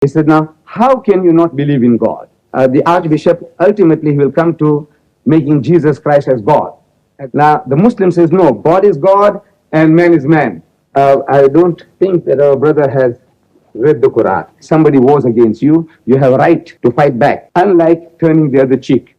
He said, now, how can you not believe in God? The Archbishop, ultimately, he will come to making Jesus Christ as God. Now, the Muslim says, no, God is God and man is man. I don't think that our brother has read the Quran. Somebody wars against you, you have a right to fight back, unlike turning the other cheek.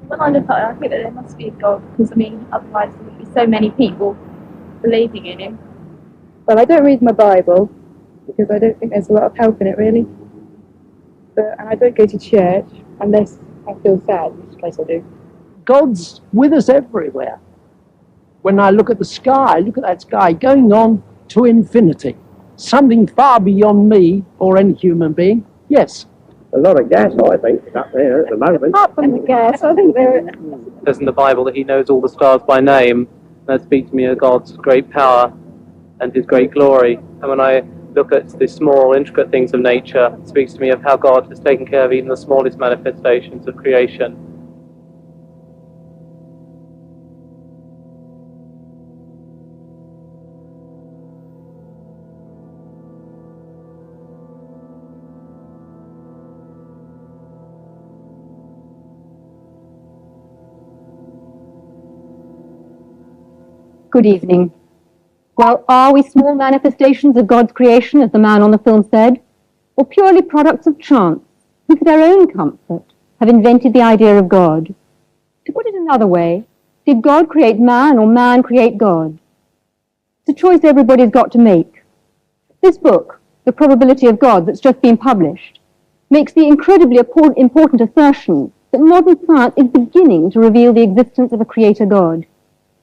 When I look at it, I think that there must be a God, because I mean, otherwise there would be so many people believing in him. Well, I don't read my Bible because I don't think there's a lot of help in it, really. And I don't go to church unless I feel sad, in which case I do. God's with us everywhere. When I look at the sky, look at that sky going on to infinity, something far beyond me or any human being. Yes. A lot of gas, I think, up there at the moment. Apart from the gas, I think there. It says in the Bible that he knows all the stars by name. That speaks to me of God's great power and his great glory. And when I look at the small, intricate things of nature, it speaks to me of how God has taken care of even the smallest manifestations of creation. Good evening. Well, are we small manifestations of God's creation, as the man on the film said, or purely products of chance, who for their own comfort have invented the idea of God? To put it another way, did God create man or man create God? It's a choice everybody's got to make. This book, The Probability of God, that's just been published, makes the incredibly important assertion that modern science is beginning to reveal the existence of a creator God.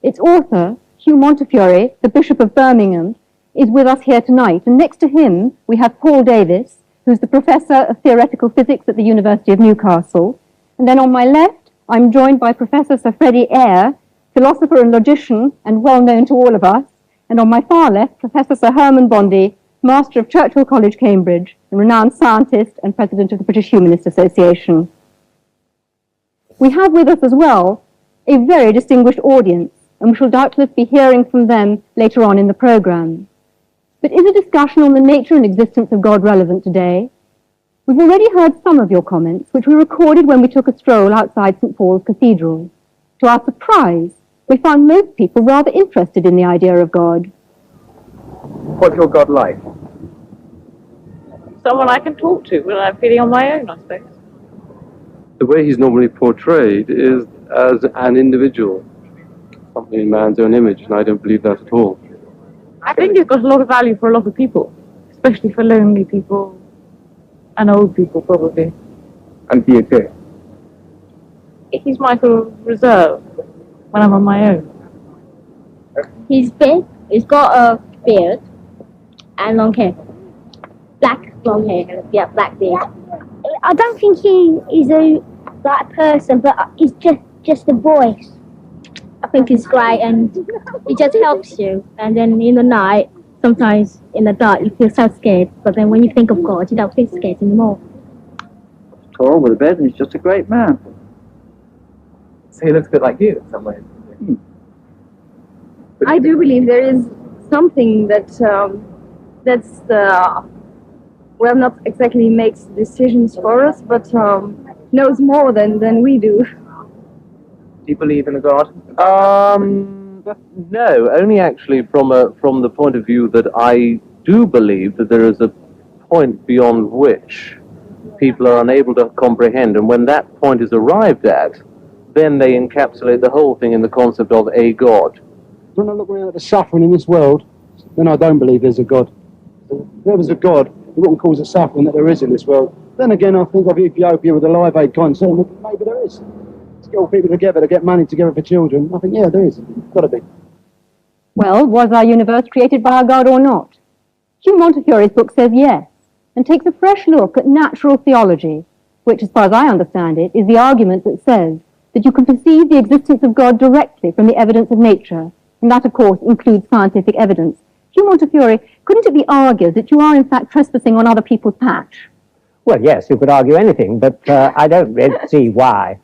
Its author, Hugh Montefiore, the Bishop of Birmingham, is with us here tonight, and next to him we have Paul Davis, who's the Professor of Theoretical Physics at the University of Newcastle, and then on my left I'm joined by Professor Sir Freddie Eyre, philosopher and logician and well known to all of us, and on my far left Professor Sir Herman Bondi, Master of Churchill College, Cambridge, and renowned scientist and President of the British Humanist Association. We have with us as well a very distinguished audience, and we shall doubtless be hearing from them later on in the programme. But is a discussion on the nature and existence of God relevant today? We've already heard some of your comments, which we recorded when we took a stroll outside St. Paul's Cathedral. To our surprise, we found most people rather interested in the idea of God. What's your God like? Someone I can talk to when I'm feeling on my own, I suppose. The way he's normally portrayed is as an individual, something in man's own image, and I don't believe that at all. I think it's got a lot of value for a lot of people, especially for lonely people and old people, probably. And do you agree? He's my sort of reserve when I'm on my own. He's big, he's got a beard and long hair. Black long hair, yeah, black beard. I don't think he is a black person, but he's just a voice. I think it's great, and it just helps you. And then in the night, sometimes in the dark, you feel so scared. But then when you think of God, you don't feel scared anymore. Tall with a beard, and he's just a great man. So he looks a bit like you in some ways. I do believe there is something that's well, not exactly makes decisions for us, but knows more than we do. Do you believe in a God? No, only actually from the point of view that I do believe that there is a point beyond which people are unable to comprehend, and when that point is arrived at, then they encapsulate the whole thing in the concept of a God. When I look around at the suffering in this world, then I don't believe there's a God. If there was a God, it wouldn't cause the suffering that there is in this world. Then again, I think of Ethiopia with the Live Aid concert, and maybe there is. To get all people together to get money together for children, I think, yeah, there is. Got to be. Well, was our universe created by a God or not? Hugh Montefiore's book says yes, and takes a fresh look at natural theology, which, as far as I understand it, is the argument that says that you can perceive the existence of God directly from the evidence of nature, and that, of course, includes scientific evidence. Hugh Montefiore, couldn't it be argued that you are, in fact, trespassing on other people's patch? Well, yes, you could argue anything, but I don't really see why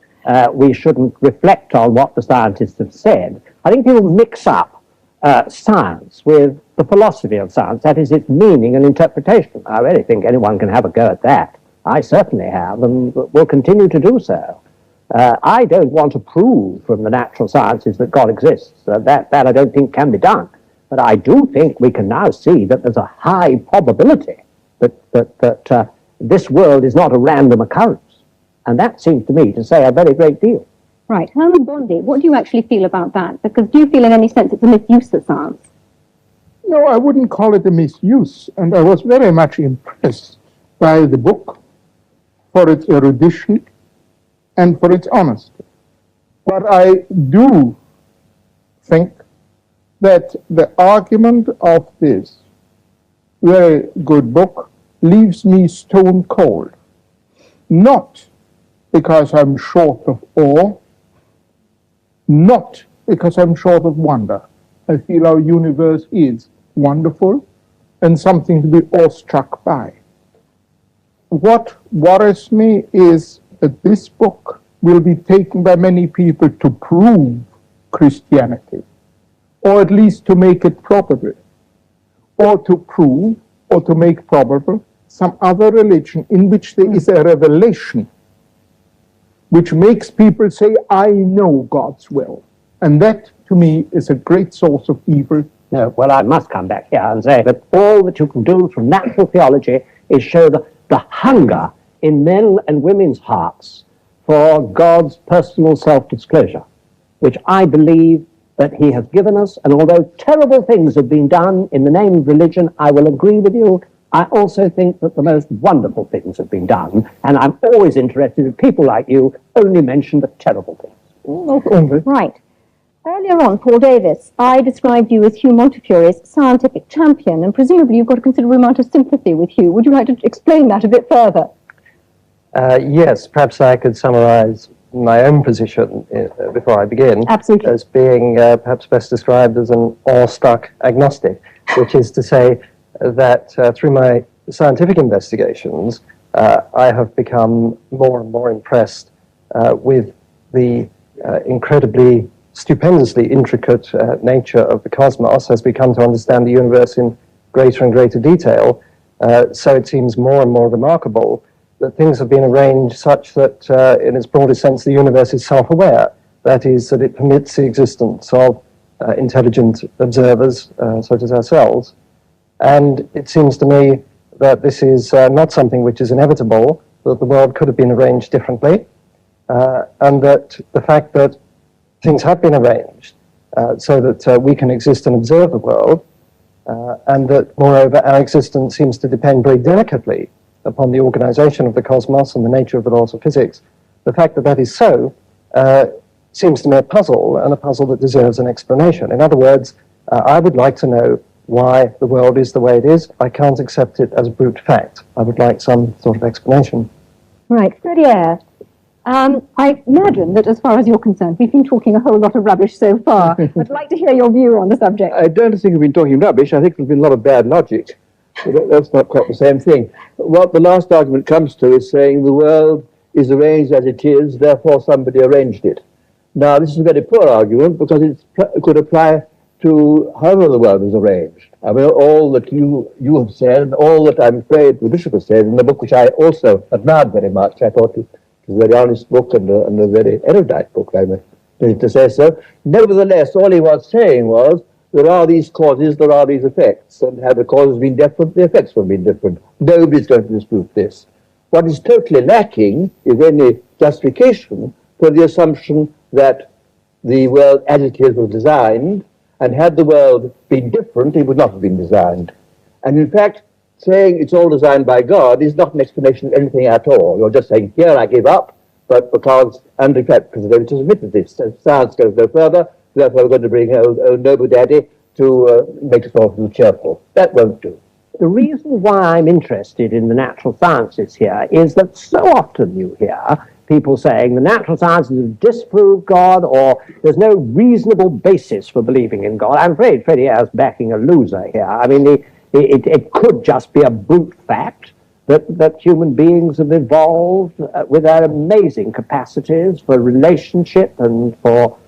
we shouldn't reflect on what the scientists have said. I think people mix up science with the philosophy of science, that is, its meaning and interpretation. I really think anyone can have a go at that. I certainly have, and will continue to do so. I don't want to prove from the natural sciences that God exists. That I don't think can be done. But I do think we can now see that there's a high probability that this world is not a random occurrence. And that seems to me to say a very great deal. Right. Herman Bondi, what do you actually feel about that? Because do you feel in any sense it's a misuse of science? No, I wouldn't call it a misuse. And I was very much impressed by the book for its erudition and for its honesty. But I do think that the argument of this very good book leaves me stone cold. Not because I'm short of awe, not because I'm short of wonder. I feel our universe is wonderful and something to be awestruck by. What worries me is that this book will be taken by many people to prove Christianity, or at least to make it probable, or to prove or to make probable some other religion in which there is a revelation which makes people say, I know God's will. And that, to me, is a great source of evil. No, well, I must come back here and say that all that you can do from natural theology is show the hunger in men and women's hearts for God's personal self-disclosure, which I believe that he has given us. And although terrible things have been done in the name of religion, I will agree with you. I also think that the most wonderful things have been done. And I'm always interested if people like you only mention the terrible things. Not only. Right. Earlier on, Paul Davis, I described you as Hugh Montefiore's scientific champion, and presumably you've got a considerable amount of sympathy with Hugh. Would you like to explain that a bit further? Yes, perhaps I could summarize my own position before I begin. Absolutely. As being perhaps best described as an awestruck agnostic, which is to say that through my scientific investigations, I have become more and more impressed with the incredibly, stupendously intricate nature of the cosmos as we come to understand the universe in greater and greater detail. So it seems more and more remarkable that things have been arranged such that, in its broadest sense, the universe is self-aware. That is, that it permits the existence of intelligent observers, such as ourselves. And it seems to me that this is not something which is inevitable, that the world could have been arranged differently, and that the fact that things have been arranged so that we can exist and observe the world, and that, moreover, our existence seems to depend very delicately upon the organization of the cosmos and the nature of the laws of physics. The fact that that is so seems to me a puzzle, and a puzzle that deserves an explanation. In other words, I would like to know why the world is the way it is. I can't accept it as brute fact. I would like some sort of explanation. Right, steady air. I imagine that as far as you're concerned, we've been talking a whole lot of rubbish so far. I'd like to hear your view on the subject. I don't think we've been talking rubbish. I think there's been a lot of bad logic. But that's not quite the same thing. What the last argument comes to is saying the world is arranged as it is, therefore somebody arranged it. Now, this is a very poor argument because it could apply to however the world was arranged. I mean, all that you have said, and all that I'm afraid the bishop has said in the book, which I also admired very much. I thought it was a very honest book and a very erudite book, I mean, to say so. Nevertheless, all he was saying was, there are these causes, there are these effects, and had the causes been different, the effects would be different. Nobody's going to dispute this. What is totally lacking is any justification for the assumption that the world as it is was designed, and had the world been different, it would not have been designed. And in fact, saying it's all designed by God is not an explanation of anything at all. You're just saying, here I give up, but because, and in fact, because they've admitted this, so science goes no further, therefore we're going to bring old Noble Daddy to make us all feel cheerful. That won't do. The reason why I'm interested in the natural sciences here is that so often you hear people saying the natural sciences have disproved God, or there's no reasonable basis for believing in God. I'm afraid Freddie is backing a loser here. I mean, it could just be a brute fact that human beings have evolved with their amazing capacities for relationship and for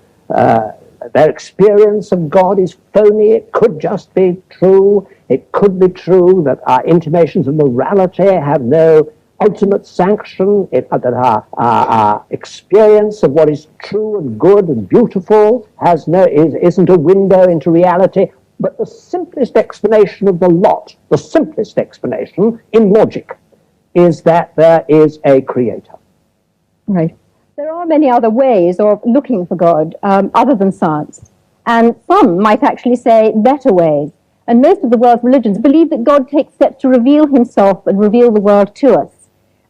their experience of God is phony. It could just be true. It could be true that our intimations of morality have no ultimate sanction, that our experience of what is true and good and beautiful isn't a window into reality. But the simplest explanation of the lot, the simplest explanation in logic, is that there is a creator. Right. There are many other ways of looking for God other than science, and some might actually say better ways. And most of the world's religions believe that God takes steps to reveal himself and reveal the world to us.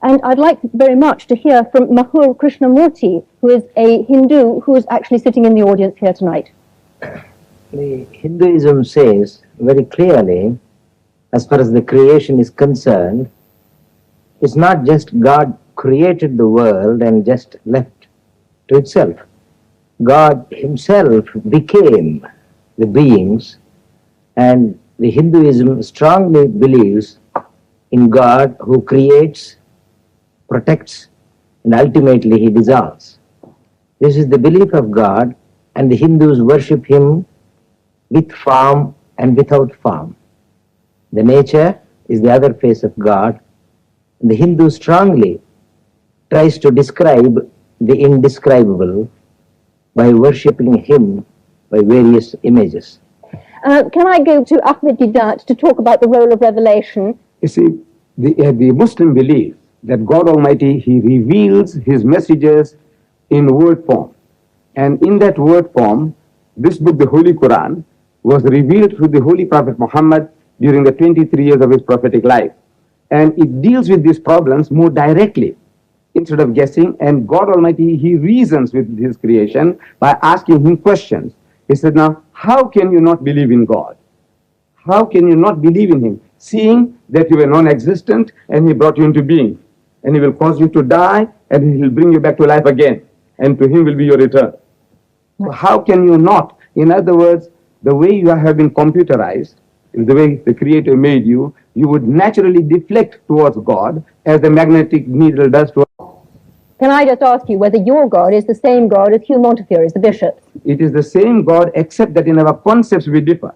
And I'd like very much to hear from Mahur Krishnamurti, who is a Hindu who is actually sitting in the audience here tonight. The Hinduism says very clearly, as far as the creation is concerned, it's not just God created the world and just left to itself. God himself became the beings, and the Hinduism strongly believes in God who creates, protects, and ultimately he dissolves. This is the belief of God, and the Hindus worship him with form and without form. The nature is the other face of God, and the Hindu strongly tries to describe the indescribable by worshipping him by various images. Can I go to Ahmed Deedat to talk about the role of revelation? You see, the Muslim believes that God Almighty, he reveals his messages in word form. And in that word form, this book, the Holy Quran, was revealed through the Holy Prophet Muhammad during the 23 years of his prophetic life. And it deals with these problems more directly, instead of guessing. And God Almighty, he reasons with his creation by asking him questions. He said, now, how can you not believe in God? How can you not believe in him, seeing that you were non-existent and he brought you into being? And he will cause you to die, and he will bring you back to life again, and to him will be your return. So how can you not? In other words, the way you have been computerized, the way the Creator made you, you would naturally deflect towards God as the magnetic needle does to. Can I just ask you whether your God is the same God as Hugh Montefiore's, the bishop? It is the same God, except that in our concepts we differ.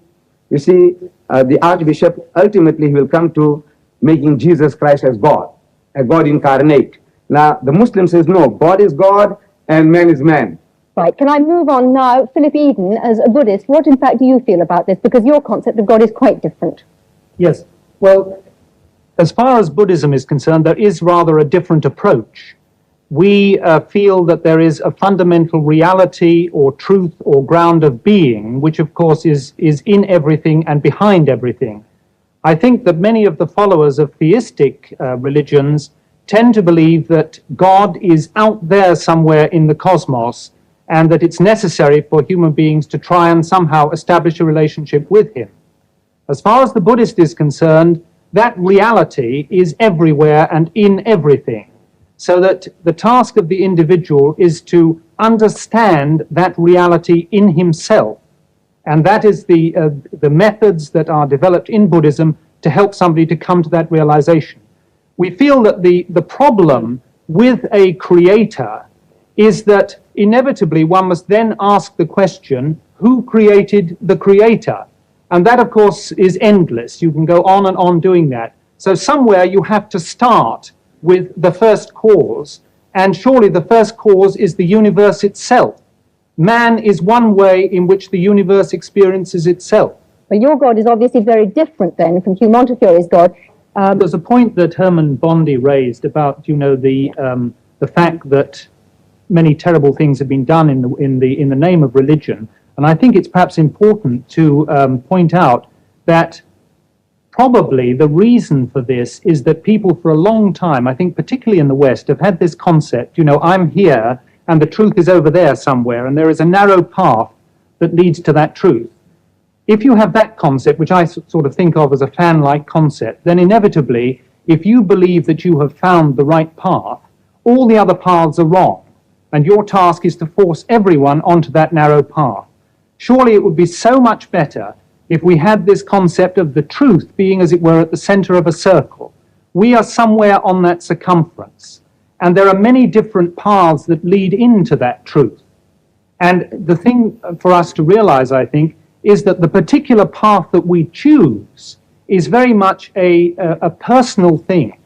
You see, the Archbishop, ultimately he will come to making Jesus Christ as God, a God incarnate. Now, the Muslim says, no, God is God and man is man. Right, can I move on now? Philip Eden, as a Buddhist, what in fact do you feel about this? Because your concept of God is quite different. Yes, well, as far as Buddhism is concerned, there is rather a different approach. We feel that there is a fundamental reality or truth or ground of being, which of course is in everything and behind everything. I think that many of the followers of theistic religions tend to believe that God is out there somewhere in the cosmos, and that it's necessary for human beings to try and somehow establish a relationship with him. As far as the Buddhist is concerned, that reality is everywhere and in everything, so that the task of the individual is to understand that reality in himself. And that is the methods that are developed in Buddhism to help somebody to come to that realization. We feel that the problem with a creator is that inevitably one must then ask the question, who created the creator? And that, of course, is endless. You can go on and on doing that. So somewhere you have to start with the first cause, and surely the first cause is the universe itself. Man is one way in which the universe experiences itself. But your God is obviously very different then from Hugh Montefiore's God. There's a point that Herman Bondi raised about, the fact that many terrible things have been done in the name of religion, and I think it's perhaps important to point out that probably the reason for this is that people for a long time, I think particularly in the West, have had this concept, I'm here and the truth is over there somewhere, and there is a narrow path that leads to that truth. If you have that concept, which I sort of think of as a fan-like concept, then inevitably, if you believe that you have found the right path, all the other paths are wrong, and your task is to force everyone onto that narrow path. Surely it would be so much better if we had this concept of the truth being, as it were, at the center of a circle. We are somewhere on that circumference, and there are many different paths that lead into that truth. And the thing for us to realize, I think, is that the particular path that we choose is very much a personal thing,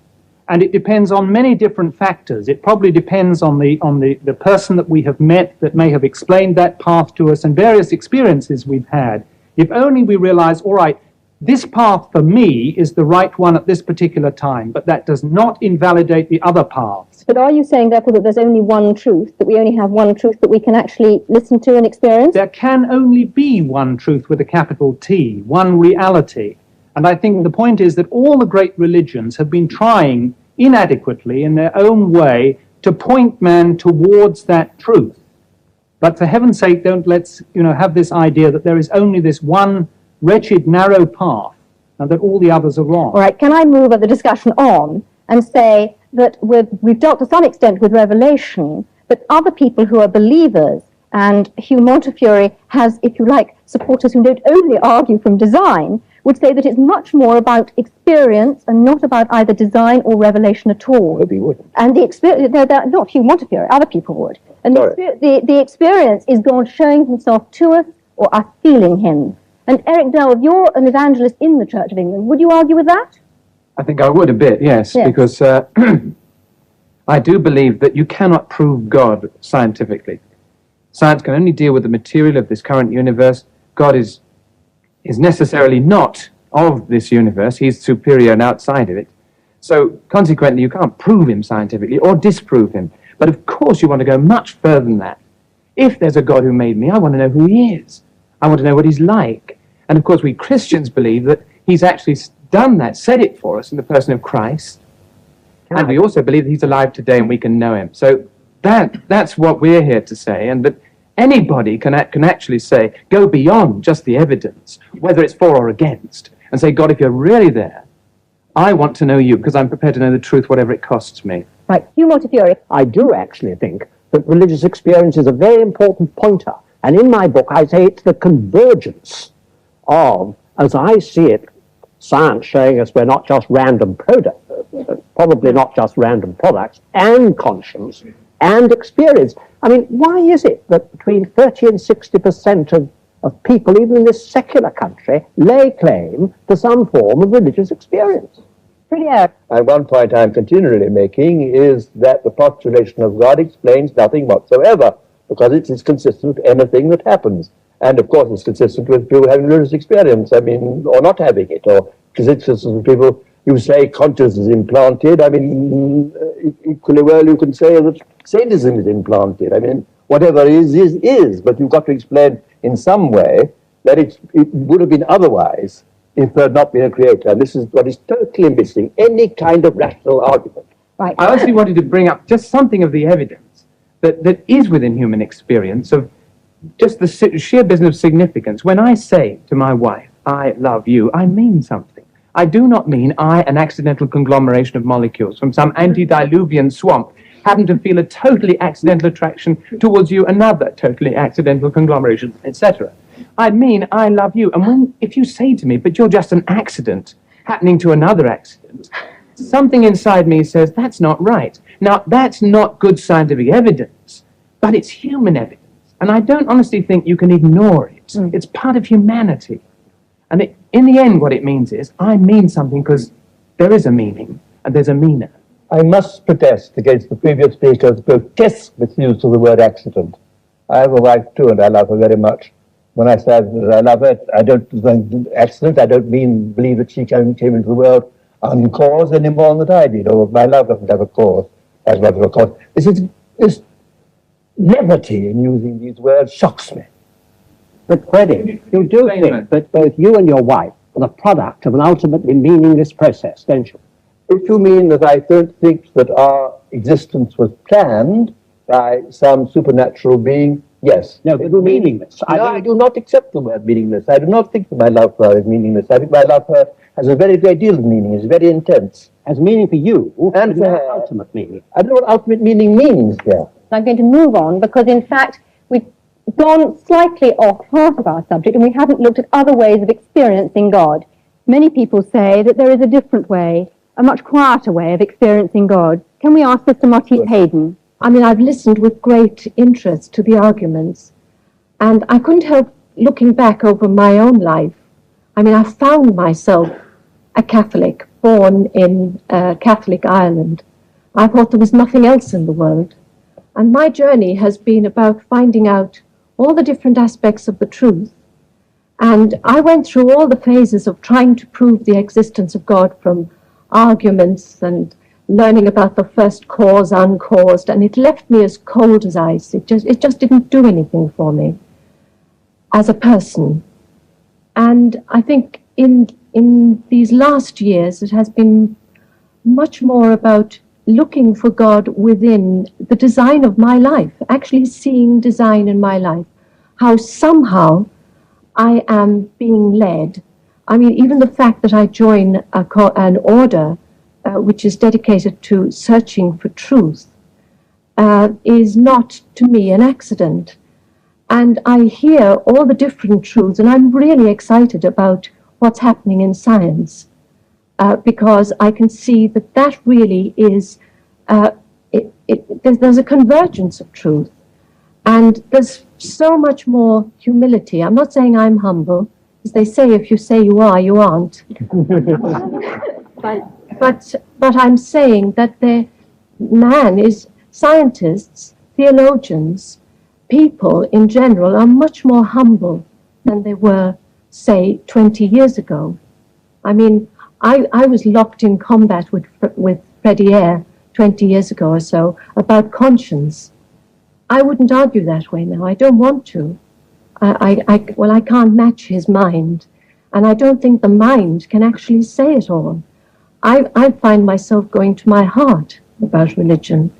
and it depends on many different factors. It probably depends on the person that we have met that may have explained that path to us, and various experiences we've had. If only we realize, all right, this path for me is the right one at this particular time, but that does not invalidate the other paths. But are you saying, therefore, that there's only one truth, that we only have one truth that we can actually listen to and experience? There can only be one truth with a capital T, one reality. And I think the point is that all the great religions have been trying inadequately in their own way to point man towards that truth. But for heaven's sake, don't let's have this idea that there is only this one wretched, narrow path, and that all the others are wrong. All right, can I move the discussion on and say that we've dealt to some extent with Revelation, but other people who are believers, and Hugh Montefiore has, if you like, supporters who don't only argue from design, would say that it's much more about experience and not about either design or revelation at all. Maybe you wouldn't. And the experience, not Hugh Montefiore, other people would. And the experience is God showing himself to us or us feeling him. And Eric Dell, you're an evangelist in the Church of England. Would you argue with that? I think I would a bit, yes. Because I do believe that you cannot prove God scientifically. Science can only deal with the material of this current universe. God is necessarily not of this universe. He's superior and outside of it. So consequently, you can't prove him scientifically or disprove him. But of course, you want to go much further than that. If there's a God who made me, I want to know who he is. I want to know what he's like. And of course, we Christians believe that he's actually done that, said it for us in the person of Christ. And we also believe that he's alive today and we can know him. So that's what we're here to say, and that anybody can actually say, go beyond just the evidence, whether it's for or against, and say, God, if you're really there, I want to know you because I'm prepared to know the truth, whatever it costs me. Right, Hugh Montefiore. I do actually think that religious experience is a very important pointer. And in my book, I say it's the convergence of, as I see it, science showing us we're not just random products, probably not just random products, and conscience and experience. I mean, why is it that between 30 and 60% of people, even in this secular country, lay claim to some form of religious experience? Pretty air. And one point I'm continually making is that the postulation of God explains nothing whatsoever, because it is consistent with anything that happens. And of course, it's consistent with people having religious experience, or not having it, or consistent with people who say consciousness is implanted. Equally well, you can say that sadism is implanted. Whatever is, but you've got to explain in some way that it would have been otherwise if there had not been a creator. And this is what is totally missing, any kind of rational argument. Right. I actually wanted to bring up just something of the evidence that is within human experience of just the sheer business of significance. When I say to my wife, I love you, I mean something. I do not mean I, an accidental conglomeration of molecules from some antediluvian swamp, happen to feel a totally accidental attraction towards you, another totally accidental conglomeration, etc. I mean I love you. And if you say to me, but you're just an accident happening to another accident, something inside me says, that's not right. Now, that's not good scientific evidence, but it's human evidence. And I don't honestly think you can ignore it. It's part of humanity. And in the end, what it means is, I mean something because there is a meaning, and there's a meaner. I must protest against the previous speaker's grotesque misuse of the word accident. I have a wife too, and I love her very much. When I say that I love her, I don't think accident. I don't believe that she came into the world uncaused any more than that I did, or my love doesn't have a cause as much of a cause. This levity in using these words shocks me. But Freddie, you do think that both you and your wife are the product of an ultimately meaningless process, don't you? If you mean that I don't think that our existence was planned by some supernatural being, yes. No, but meaningless. I do not accept the word meaningless. I do not think that my love for her is meaningless. I think my love for her has a very great deal of meaning. It's very intense. Has meaning for you, and for her. Ultimate meaning. I don't know what ultimate meaning means here. I'm going to move on because, in fact, we've gone slightly off part of our subject and we haven't looked at other ways of experiencing God. Many people say that there is a different way, a much quieter way of experiencing God. Can we ask Mr. Motif Hayden? I mean, I've listened with great interest to the arguments, and I couldn't help looking back over my own life. I mean, I found myself a Catholic, born in Catholic Ireland. I thought there was nothing else in the world. And my journey has been about finding out all the different aspects of the truth. And I went through all the phases of trying to prove the existence of God, from arguments and learning about the first cause, uncaused, and it left me as cold as ice. It just didn't do anything for me as a person. And I think in these last years, it has been much more about looking for God within the design of my life, actually seeing design in my life, how somehow I am being led. I mean, even the fact that I join an order which is dedicated to searching for truth is not, to me, an accident. And I hear all the different truths, and I'm really excited about what's happening in science. Because I can see that really is, there's a convergence of truth. And there's so much more humility. I'm not saying I'm humble, as they say, if you say you are, you aren't. But I'm saying that scientists, theologians, people in general are much more humble than they were, say, 20 years ago. I mean, I was locked in combat with Freddie Eyre 20 years ago or so about conscience. I wouldn't argue that way now. I don't want to. I can't match his mind. And I don't think the mind can actually say it all. I find myself going to my heart about religion.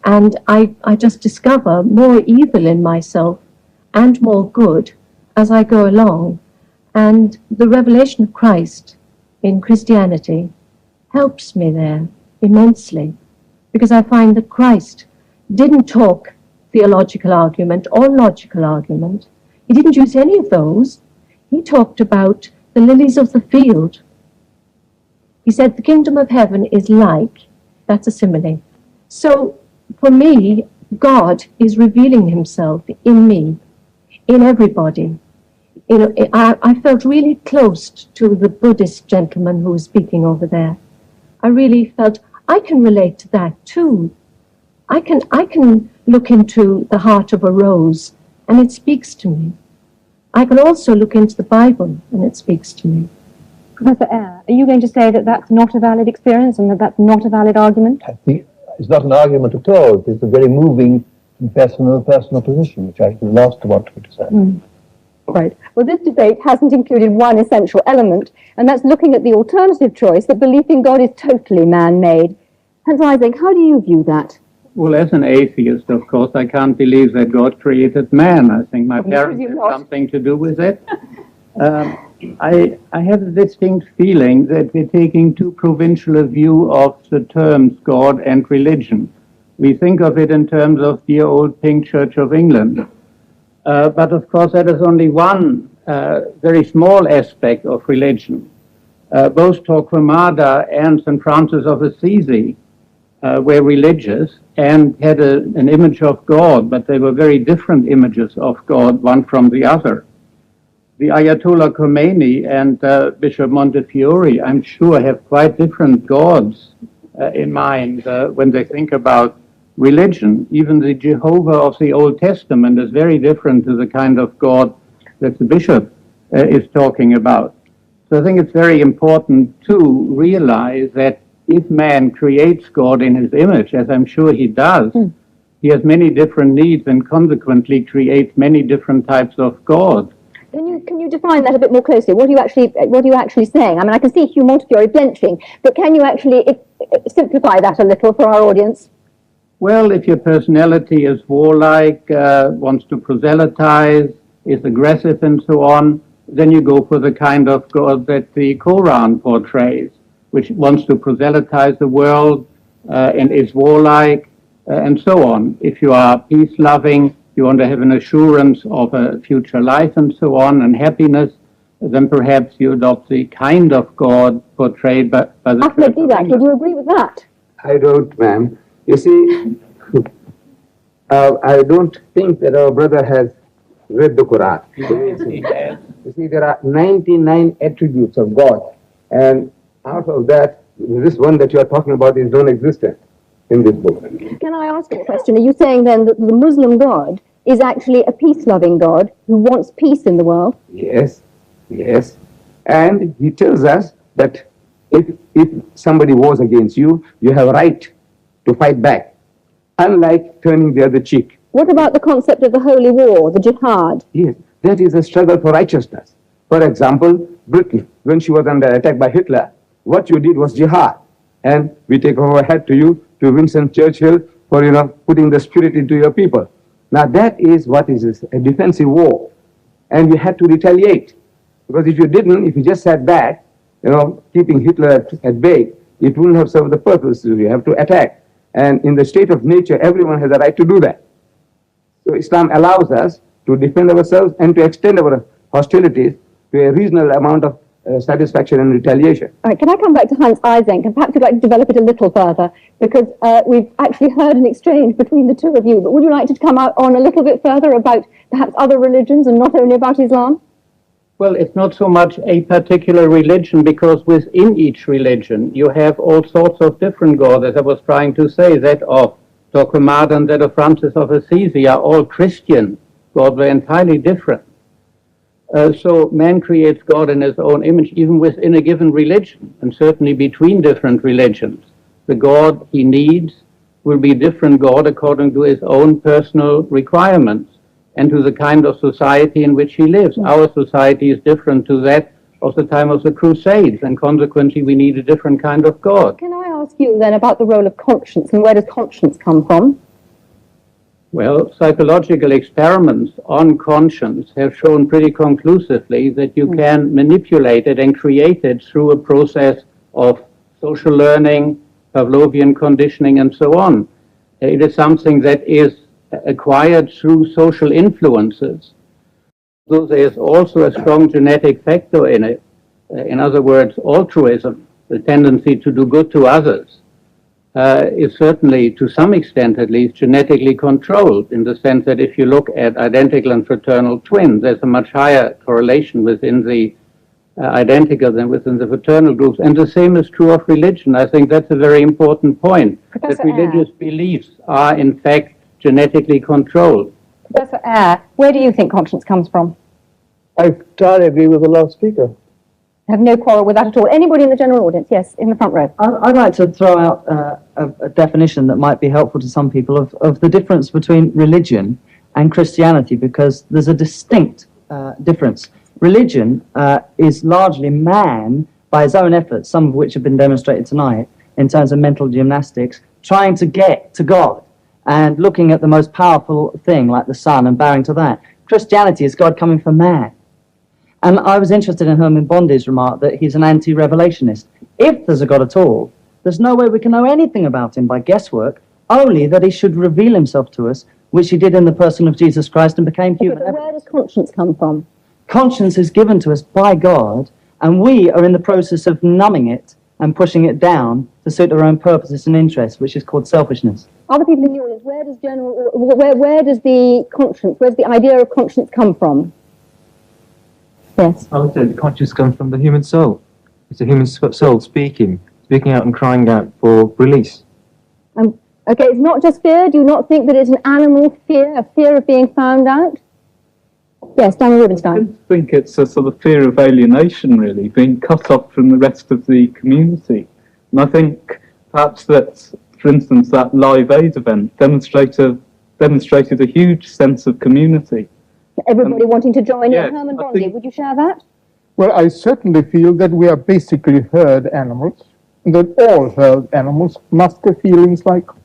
And I just discover more evil in myself and more good as I go along. And the revelation of Christ in Christianity helps me there immensely, because I find that Christ didn't talk theological argument or logical argument. He didn't use any of those. He talked about the lilies of the field. He said the kingdom of heaven is like, that's a simile. So for me, God is revealing himself in me, in everybody. You know, I felt really close to the Buddhist gentleman who was speaking over there. I really felt I can relate to that too. I can look into the heart of a rose and it speaks to me. I can also look into the Bible and it speaks to me. Professor Eyre, are you going to say that that's not a valid experience and that that's not a valid argument? I think it's not an argument at all. It's a very moving personal position, which I should last to want to say. Right. Well, this debate hasn't included one essential element, and that's looking at the alternative choice that belief in God is totally man-made. Hans Isaac, how do you view that? Well, as an atheist, of course, I can't believe that God created man. I think my parents had something to do with it. I have a distinct feeling that we're taking too provincial a view of the terms God and religion. We think of it in terms of dear old Pink Church of England. But of course, that is only one very small aspect of religion. Both Torquemada and St. Francis of Assisi were religious and had an image of God, but they were very different images of God, one from the other. the Ayatollah Khomeini and Bishop Montefiore, I'm sure, have quite different gods in mind when they think about religion. Even the Jehovah of the Old Testament is very different to the kind of God that the bishop is talking about. So I think it's very important to realize that if man creates God in his image, as I'm sure he does, he has many different needs and consequently creates many different types of God. Can you define that a bit more closely? What are you actually saying? I mean, I can see Hugh Montefiore blenching, but can you actually simplify that a little for our audience? Well, if your personality is warlike, wants to proselytize, is aggressive and so on, then you go for the kind of God that the Quran portrays, which wants to proselytize the world and is warlike and so on. If you are peace-loving, you want to have an assurance of a future life and so on, and happiness, then perhaps you adopt the kind of God portrayed by the Church of England. Would you agree with that? I don't, ma'am. You see, I don't think that our brother has read the Quran. You see, there are 99 attributes of God, and out of that, this one that you are talking about is non-existent in this book. Can I ask you a question? Are you saying then that the Muslim God is actually a peace-loving God who wants peace in the world? Yes, yes. And he tells us that if somebody wars against you, you have a right to fight back, unlike turning the other cheek. What about the concept of the holy war, the jihad? Yes, that is a struggle for righteousness. For example, Britain, when she was under attack by Hitler, what you did was jihad. And we take our hat to you, to Winston Churchill, for, putting the spirit into your people. Now that is what is a defensive war. And we had to retaliate. Because if you didn't, if you just sat back, keeping Hitler at bay, it wouldn't have served the purpose. You have to attack. And in the state of nature, everyone has a right to do that. So Islam allows us to defend ourselves and to extend our hostilities to a reasonable amount of satisfaction and retaliation. All right, can I come back to Hans Eysenck, and perhaps you'd like to develop it a little further, because we've actually heard an exchange between the two of you, but would you like to come out on a little bit further about perhaps other religions and not only about Islam? Well, it's not so much a particular religion, because within each religion you have all sorts of different gods. As I was trying to say, that of Torquemada and that of Francis of Assisi are all Christian gods. They're entirely different. So man creates God in his own image, even within a given religion, and certainly between different religions. The God he needs will be a different God according to his own personal requirements and to the kind of society in which he lives. Our society is different to that of the time of the Crusades, and consequently we need a different kind of God. Can I ask you then about the role of conscience, and where does conscience come from? Well, psychological experiments on conscience have shown pretty conclusively that you can manipulate it and create it through a process of social learning, Pavlovian conditioning, and so on. It is something that is acquired through social influences. So there is also a strong genetic factor in it. In other words, altruism, the tendency to do good to others, is certainly, to some extent at least, genetically controlled, in the sense that if you look at identical and fraternal twins, there's a much higher correlation within the identical than within the fraternal groups. And the same is true of religion. I think that's a very important point, that religious beliefs are in fact genetically controlled. Professor Eyre, where do you think conscience comes from? I entirely agree with the last speaker. I have no quarrel with that at all. Anybody in the general audience? Yes, in the front row. I'd like to throw out a definition that might be helpful to some people of the difference between religion and Christianity, because there's a distinct difference. Religion is largely man, by his own efforts, some of which have been demonstrated tonight, in terms of mental gymnastics, trying to get to God and looking at the most powerful thing, like the sun, and bowing to that. Christianity is God coming for man. And I was interested in Herman Bondi's remark that he's an anti-revelationist. If there's a God at all, there's no way we can know anything about him by guesswork, only that he should reveal himself to us, which he did in the person of Jesus Christ and became human. But where does conscience come from? Conscience is given to us by God, and we are in the process of numbing it and pushing it down to suit our own purposes and interests, which is called selfishness. Other people in the audience, where does the conscience, where's the idea of conscience come from? Yes. I would say the conscience comes from the human soul. It's the human soul speaking out and crying out for release. Okay, it's not just fear. Do you not think that it's an animal fear, a fear of being found out? Yes, Daniel Rubinstein. I think it's a sort of fear of alienation, really, being cut off from the rest of the community. And I think perhaps that, for instance, that Live Aid event demonstrated a huge sense of community. Everybody wanting to join yeah, in. Herman Bondi, would you share that? Well, I certainly feel that we are basically herd animals, and that all herd animals must have feelings like conscience.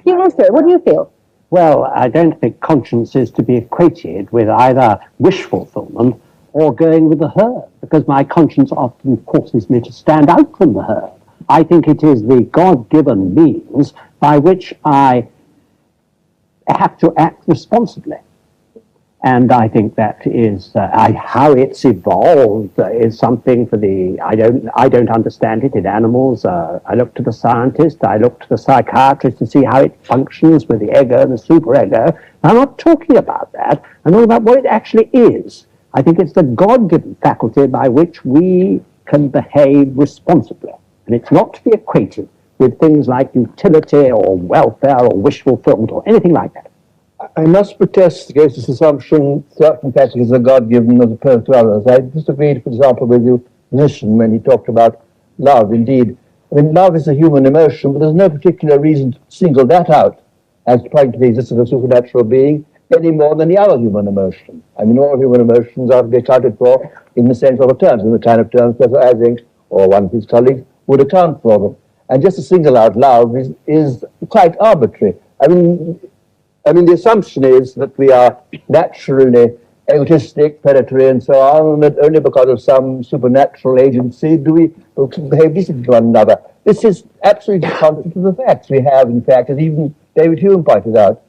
You also, what do you feel? Well, I don't think conscience is to be equated with either wish fulfillment or going with the herd, because my conscience often forces me to stand out from the herd. I think it is the God-given means by which I have to act responsibly. And I think that is how it's evolved is something for the I don't understand it in animals. I look to the scientist, I look to the psychiatrist to see how it functions with the ego and the superego. I'm not talking about that. I'm talking about what it actually is. I think it's the God-given faculty by which we can behave responsibly, and it's not to be equated with things like utility or welfare or wish fulfillment or anything like that. I must protest against this assumption certain categories are God-given as opposed to others. I disagreed, for example, with your physician when he talked about love. Indeed, I mean, love is a human emotion, but there's no particular reason to single that out as pointing to the existence of a supernatural being any more than the other human emotion. I mean, all human emotions are to be accounted for in the same sort of terms, in the kind of terms Professor Ising or one of his colleagues would account for them. And just to single out love is quite arbitrary. I mean, the assumption is that we are naturally egotistic, predatory, and so on, and that only because of some supernatural agency do we behave decently to one another. This is absolutely contrary to the facts. We have, in fact, as even David Hume pointed out,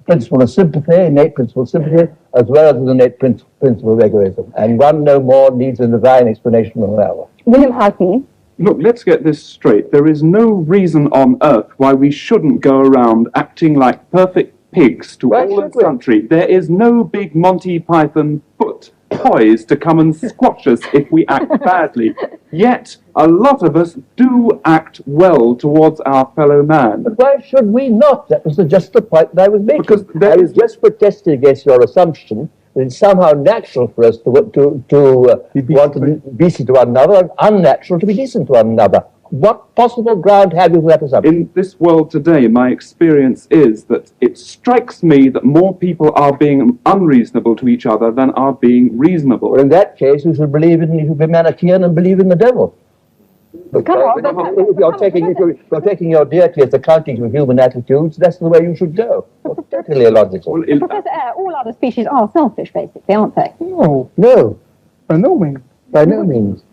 principle of sympathy, innate principle of sympathy, as well as an innate principle of egoism. And one no more needs a divine explanation than another. William Hackney. Look, let's get this straight. There is no reason on earth why we shouldn't go around acting like perfect pigs to all the country. There is no big Monty Python foot poised to come and squash us if we act badly. Yet, a lot of us do act well towards our fellow man. But why should we not? That was just the point that I was making. Because I was just protesting against your assumption that it's somehow natural for us to want to be decent to one another and unnatural to be decent to one another. What possible ground have you for that assumption? In this world today, my experience is that it strikes me that more people are being unreasonable to each other than are being reasonable. Well, in that case, you should be Manichaean and believe in the devil. If you're taking your deity as accounting for human attitudes, that's the way you should go. Totally illogical. Professor Eyre, all other species are selfish, basically, aren't they? No. By no means. By no means.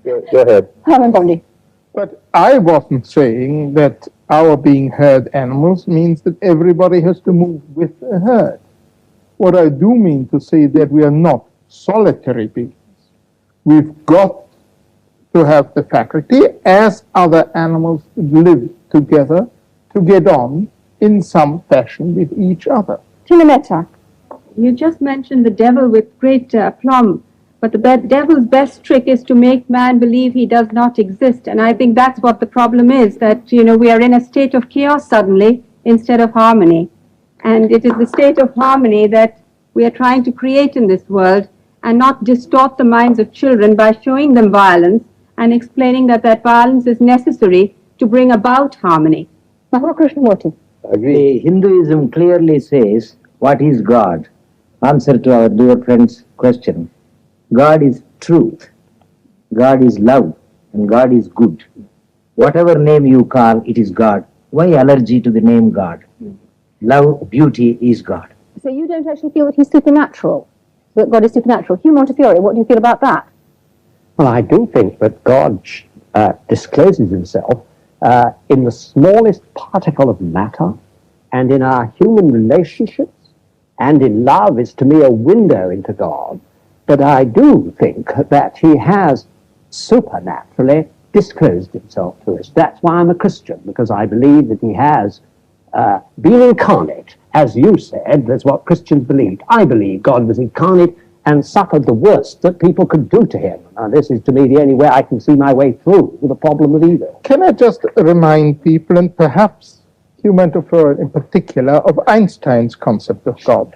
Go ahead. Herman Bondi. But I wasn't saying that our being herd animals means that everybody has to move with the herd. What I do mean to say that we are not solitary beings. We've got to have the faculty, as other animals live together, to get on in some fashion with each other. Tina Mehta. You just mentioned the devil with great aplomb. But the devil's best trick is to make man believe he does not exist. And I think that's what the problem is, that, we are in a state of chaos suddenly instead of harmony. And it is the state of harmony that we are trying to create in this world, and not distort the minds of children by showing them violence and explaining that violence is necessary to bring about harmony. Krishnamurti. Agree. Hinduism clearly says, what is God? Answer to our dear friend's question. God is truth, God is love, and God is good. Whatever name you call, it is God. Why allergy to the name God? Love, beauty is God. So you don't actually feel that he's supernatural, that God is supernatural. Hugh Montefiore, what do you feel about that? Well, I do think that God discloses himself in the smallest particle of matter, and in our human relationships, and in love is to me a window into God. But I do think that he has supernaturally disclosed himself to us. That's why I'm a Christian, because I believe that he has been incarnate. As you said, that's what Christians believed. I believe God was incarnate and suffered the worst that people could do to him. And this is, to me, the only way I can see my way through the problem of evil. Can I just remind people, and perhaps humanitarian in particular, of Einstein's concept of God,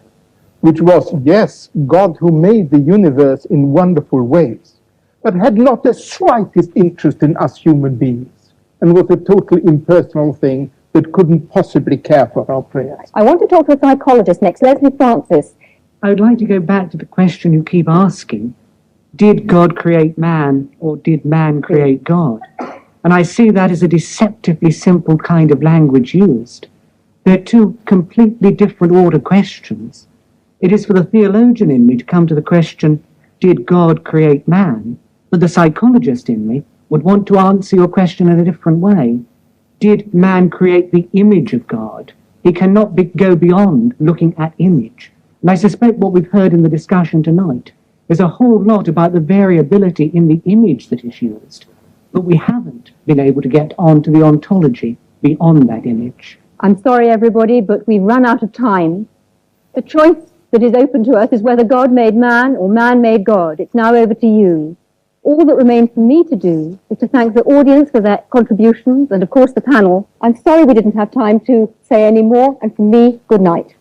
which was, yes, God who made the universe in wonderful ways, but had not the slightest interest in us human beings, and was a totally impersonal thing that couldn't possibly care for our prayers. I want to talk to a psychologist next, Leslie Francis. I would like to go back to the question you keep asking. Did God create man, or did man create God? And I see that as a deceptively simple kind of language used. They're two completely different order questions. It is for the theologian in me to come to the question, did God create man? But the psychologist in me would want to answer your question in a different way. Did man create the image of God? He cannot go beyond looking at image. And I suspect what we've heard in the discussion tonight is a whole lot about the variability in the image that is used. But we haven't been able to get onto the ontology beyond that image. I'm sorry, everybody, but we've run out of time. The choice that is open to us is whether God made man or man made God. It's now over to you. All that remains for me to do is to thank the audience for their contributions and, of course, the panel. I'm sorry we didn't have time to say any more, and from me, good night.